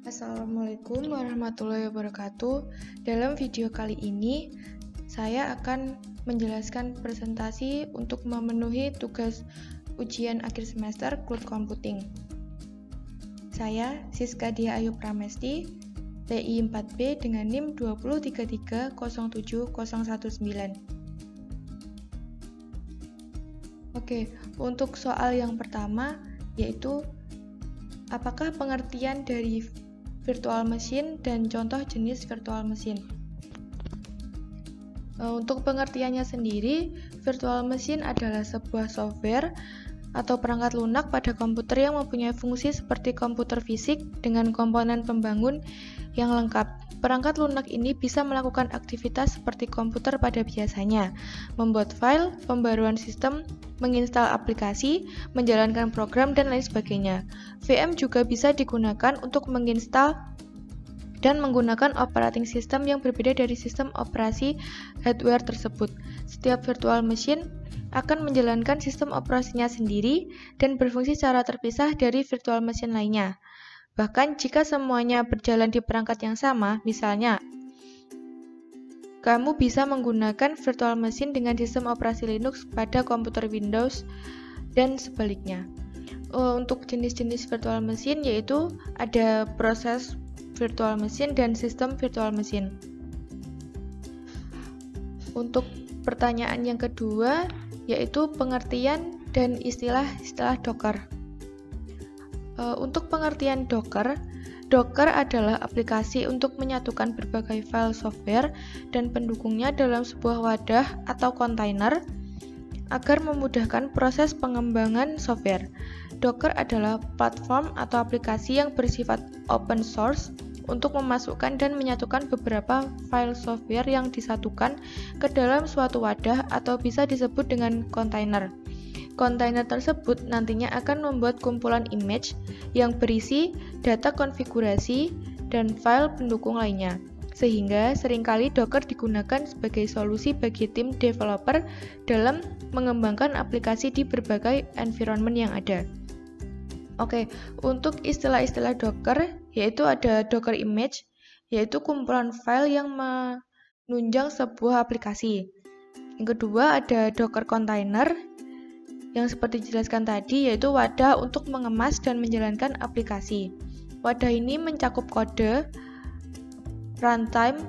Assalamualaikum warahmatullahi wabarakatuh. Dalam video kali ini, saya akan menjelaskan presentasi untuk memenuhi tugas ujian akhir semester Cloud Computing. Saya Siska Dia Ayu Pramesti, TI 4B dengan NIM 203307019. Oke, untuk soal yang pertama yaitu apakah pengertian dari virtual machine dan contoh jenis virtual machine. Untuk pengertiannya sendiri, virtual machine adalah sebuah software atau perangkat lunak pada komputer yang mempunyai fungsi seperti komputer fisik dengan komponen pembangun yang lengkap. Perangkat lunak ini bisa melakukan aktivitas seperti komputer pada biasanya, membuat file, pembaruan sistem, menginstal aplikasi, menjalankan program, dan lain sebagainya. VM juga bisa digunakan untuk menginstal dan menggunakan operating system yang berbeda dari sistem operasi hardware tersebut. Setiap virtual machine akan menjalankan sistem operasinya sendiri dan berfungsi secara terpisah dari virtual machine lainnya. Bahkan jika semuanya berjalan di perangkat yang sama, misalnya kamu bisa menggunakan virtual machine dengan sistem operasi Linux pada komputer Windows dan sebaliknya. Untuk jenis-jenis virtual machine yaitu ada proses virtual machine dan sistem virtual machine. Untuk pertanyaan yang kedua yaitu pengertian dan istilah-istilah Docker. Untuk pengertian Docker adalah aplikasi untuk menyatukan berbagai file software dan pendukungnya dalam sebuah wadah atau kontainer agar memudahkan proses pengembangan software. Docker adalah platform atau aplikasi yang bersifat open source untuk memasukkan dan menyatukan beberapa file software yang disatukan ke dalam suatu wadah atau bisa disebut dengan kontainer. Kontainer tersebut nantinya akan membuat kumpulan image yang berisi data konfigurasi dan file pendukung lainnya. Sehingga seringkali Docker digunakan sebagai solusi bagi tim developer dalam mengembangkan aplikasi di berbagai environment yang ada. Oke, untuk istilah-istilah Docker yaitu ada Docker image, yaitu kumpulan file yang menunjang sebuah aplikasi. Yang kedua ada Docker container, yang seperti dijelaskan tadi yaitu wadah untuk mengemas dan menjalankan aplikasi. Wadah ini mencakup kode, runtime,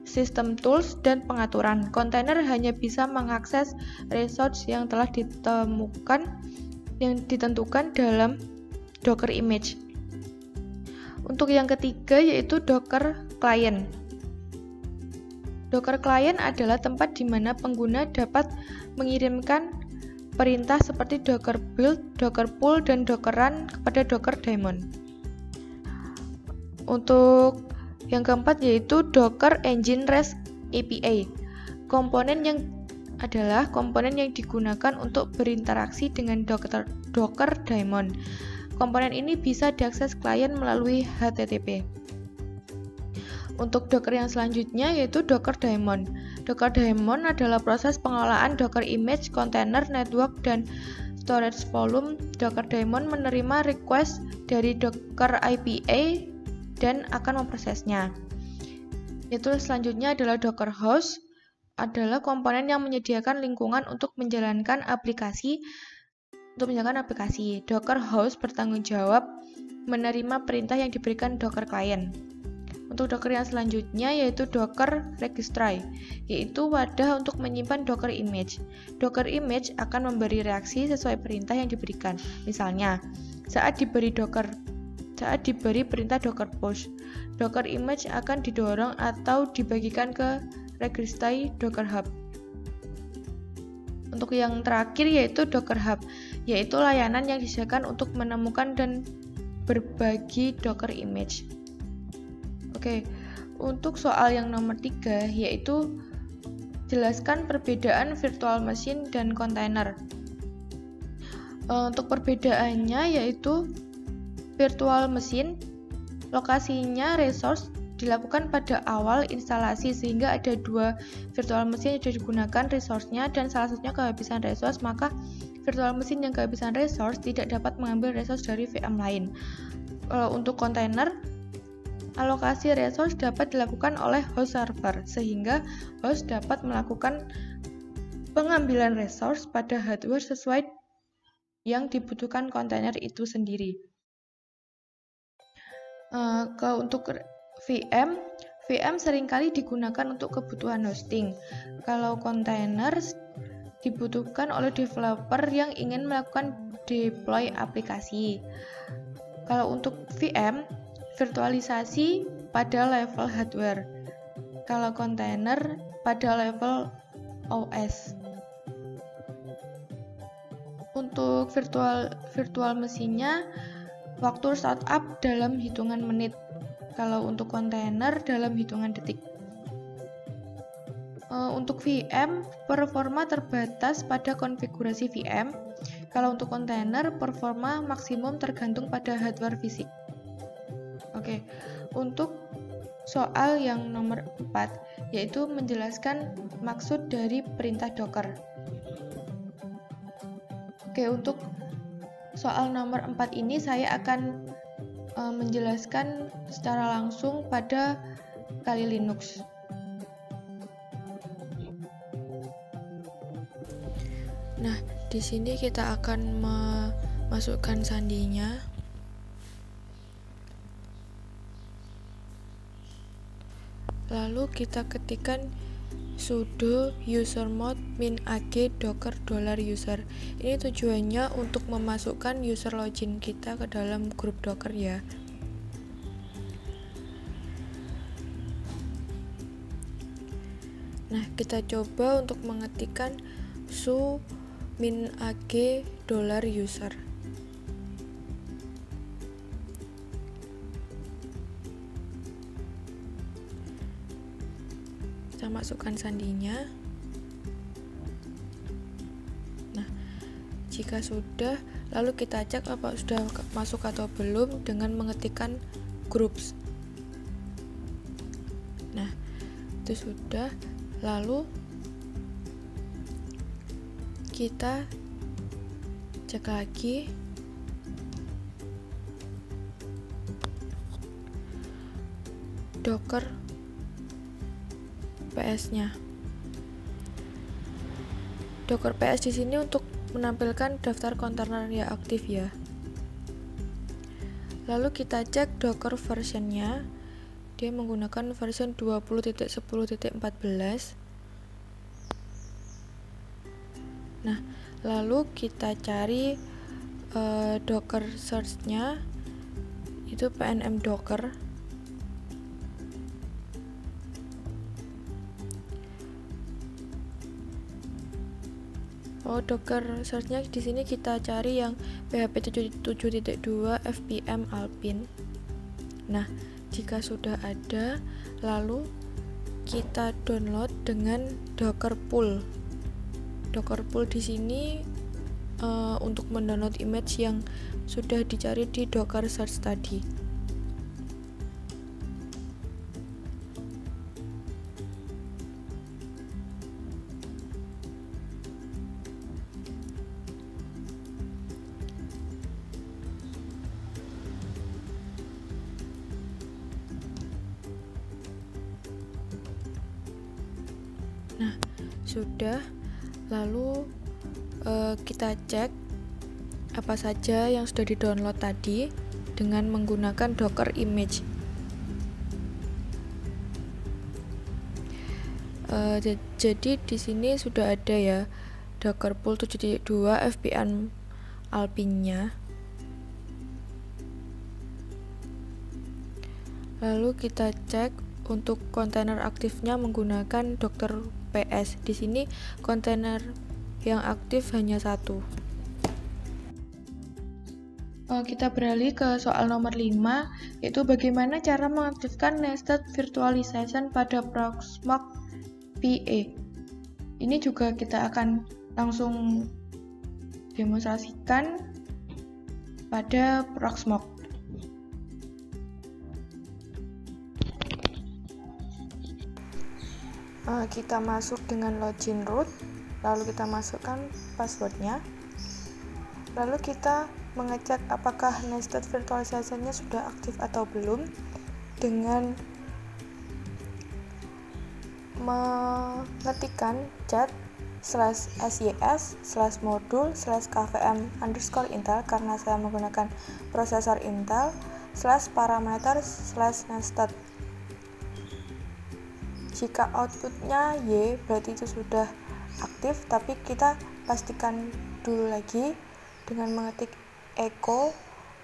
sistem tools, dan pengaturan. Kontainer hanya bisa mengakses resource yang telah ditentukan dalam Docker image. Untuk yang ketiga yaitu Docker client. Docker client adalah tempat di mana pengguna dapat mengirimkan perintah seperti Docker build, Docker pull, dan Docker run kepada Docker daemon. Untuk yang keempat yaitu Docker Engine REST API. Komponen yang digunakan untuk berinteraksi dengan Docker daemon. Komponen ini bisa diakses klien melalui HTTP. Untuk Docker yang selanjutnya yaitu Docker daemon. Docker daemon adalah proses pengelolaan Docker image, container, network, dan storage volume. Docker daemon menerima request dari Docker IPA dan akan memprosesnya. Itu selanjutnya adalah Docker host, adalah komponen yang menyediakan lingkungan untuk menjalankan aplikasi. Docker host bertanggung jawab menerima perintah yang diberikan Docker client. Untuk Docker yang selanjutnya yaitu Docker registry, yaitu wadah untuk menyimpan Docker image. Docker image akan memberi reaksi sesuai perintah yang diberikan. Misalnya, saat diberi perintah Docker push, Docker image akan didorong atau dibagikan ke registry Docker hub. Untuk yang terakhir yaitu Docker hub, yaitu layanan yang disediakan untuk menemukan dan berbagi Docker image. Oke, untuk soal yang nomor 3 yaitu jelaskan perbedaan virtual machine dan kontainer. Untuk perbedaannya yaitu virtual machine lokasinya resource dilakukan pada awal instalasi sehingga ada dua virtual machine yang digunakan resource-nya dan salah satunya kehabisan resource, maka virtual machine yang kehabisan resource tidak dapat mengambil resource dari VM lain. Untuk kontainer alokasi resource dapat dilakukan oleh host server, sehingga host dapat melakukan pengambilan resource pada hardware sesuai yang dibutuhkan kontainer itu sendiri. Untuk VM seringkali digunakan untuk kebutuhan hosting. Kalau kontainer dibutuhkan oleh developer yang ingin melakukan deploy aplikasi. Kalau untuk VM, virtualisasi pada level hardware. Kalau kontainer pada level OS. Untuk virtual mesinnya, waktu startup dalam hitungan menit. Kalau untuk kontainer dalam hitungan detik. Untuk VM, performa terbatas pada konfigurasi VM. Kalau untuk kontainer, performa maksimum tergantung pada hardware fisik. Oke, untuk soal yang nomor 4, yaitu menjelaskan maksud dari perintah Docker. Oke, untuk soal nomor 4 ini saya akan menjelaskan secara langsung pada Kali Linux. Nah, di sini kita akan memasukkan sandinya. Lalu kita ketikkan sudo usermod -ag docker $user. Ini tujuannya untuk memasukkan user login kita ke dalam grup Docker ya. Nah, kita coba untuk mengetikkan su -ag $user. Kita masukkan sandinya. Nah, jika sudah, lalu kita cek apa sudah masuk atau belum dengan mengetikkan groups. Nah, itu sudah. Lalu kita cek lagi Docker PS-nya. Docker PS di sini untuk menampilkan daftar kontainer yang aktif ya. Lalu kita cek Docker versionnya. Dia menggunakan version 20.10.14. Nah, lalu kita cari Docker search-nya, itu pnm docker. Docker search-nya di sini kita cari yang PHP 7.2 fpm alpin. Nah, jika sudah ada, lalu kita download dengan Docker Pool. Docker Pool di sini untuk mendownload image yang sudah dicari di Docker search tadi. Nah, sudah. Lalu kita cek apa saja yang sudah di-download tadi dengan menggunakan Docker image. Jadi di sini sudah ada ya Docker Pool 7.2 fpm alpinnya. Lalu kita cek untuk kontainer aktifnya menggunakan Docker PS. Di sini kontainer yang aktif hanya satu. Kita beralih ke soal nomor 5, yaitu bagaimana cara mengaktifkan nested virtualization pada Proxmox PA. Ini juga kita akan langsung demonstrasikan pada Proxmox. Kita masuk dengan login root, lalu kita masukkan passwordnya, lalu kita mengecek apakah nested virtualization-nya sudah aktif atau belum. dengan mengetikkan cat/sys/modul/kvm_intel karena saya menggunakan prosesor Intel /parameter/nested. Jika outputnya Y berarti itu sudah aktif, tapi kita pastikan dulu lagi dengan mengetik echo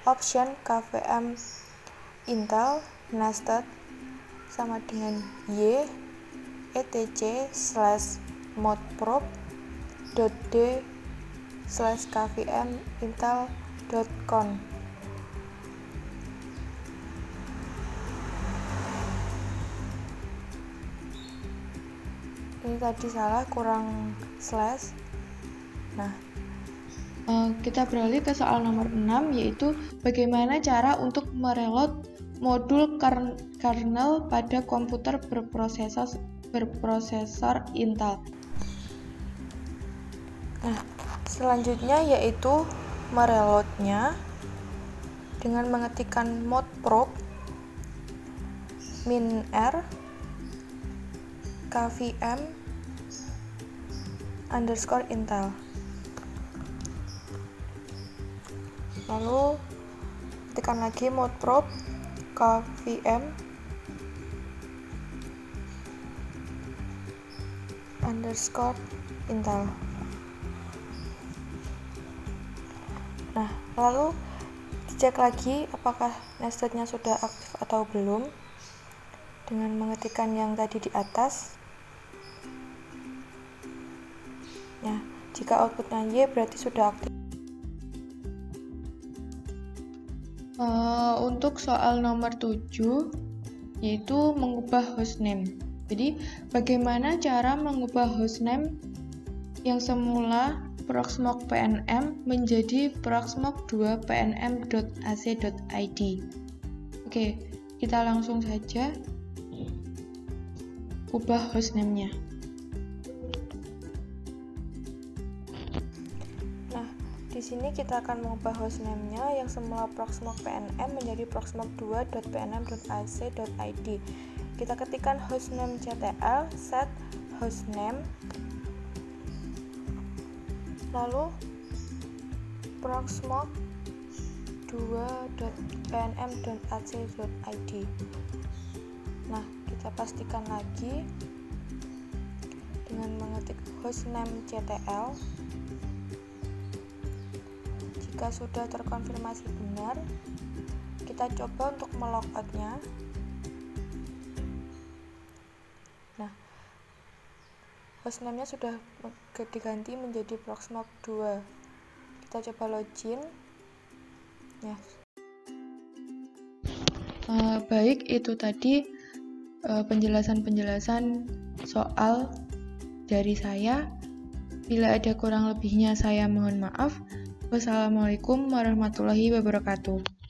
option kvm intel nested sama dengan Y etc/modprobe.d/kvm_intel.conf. Ini tadi salah, kurang slash. Nah, kita beralih ke soal nomor 6, yaitu bagaimana cara untuk mereload modul kernel pada komputer berprosesor Intel. Nah, selanjutnya yaitu mereloadnya dengan mengetikkan modprobe -r kvm_intel. Lalu tekan lagi modprobe kvm_intel. Nah, lalu dicek lagi apakah nestednya sudah aktif atau belum dengan mengetikkan yang tadi di atas. Nah, jika outputnya Y berarti sudah aktif. Untuk soal nomor 7, yaitu mengubah hostname. Jadi, bagaimana cara mengubah hostname yang semula proxmox pnm menjadi proxmox2 pnm.ac.id. Oke, kita langsung saja ubah hostname-nya. Di sini kita akan mengubah hostname-nya yang semula proxmox pnm menjadi proxmox2.pnm.ac.id. Kita ketikkan hostname ctl set hostname, lalu proxmox2.pnm.ac.id. Nah, kita pastikan lagi dengan mengetik hostname ctl. Jika sudah terkonfirmasi benar, kita coba untuk melogoutnya. Nah, hostname-nya sudah diganti menjadi proxmox2. Kita coba login. Ya. Baik, itu tadi penjelasan-penjelasan soal dari saya. Bila ada kurang lebihnya saya mohon maaf. Wassalamualaikum warahmatullahi wabarakatuh.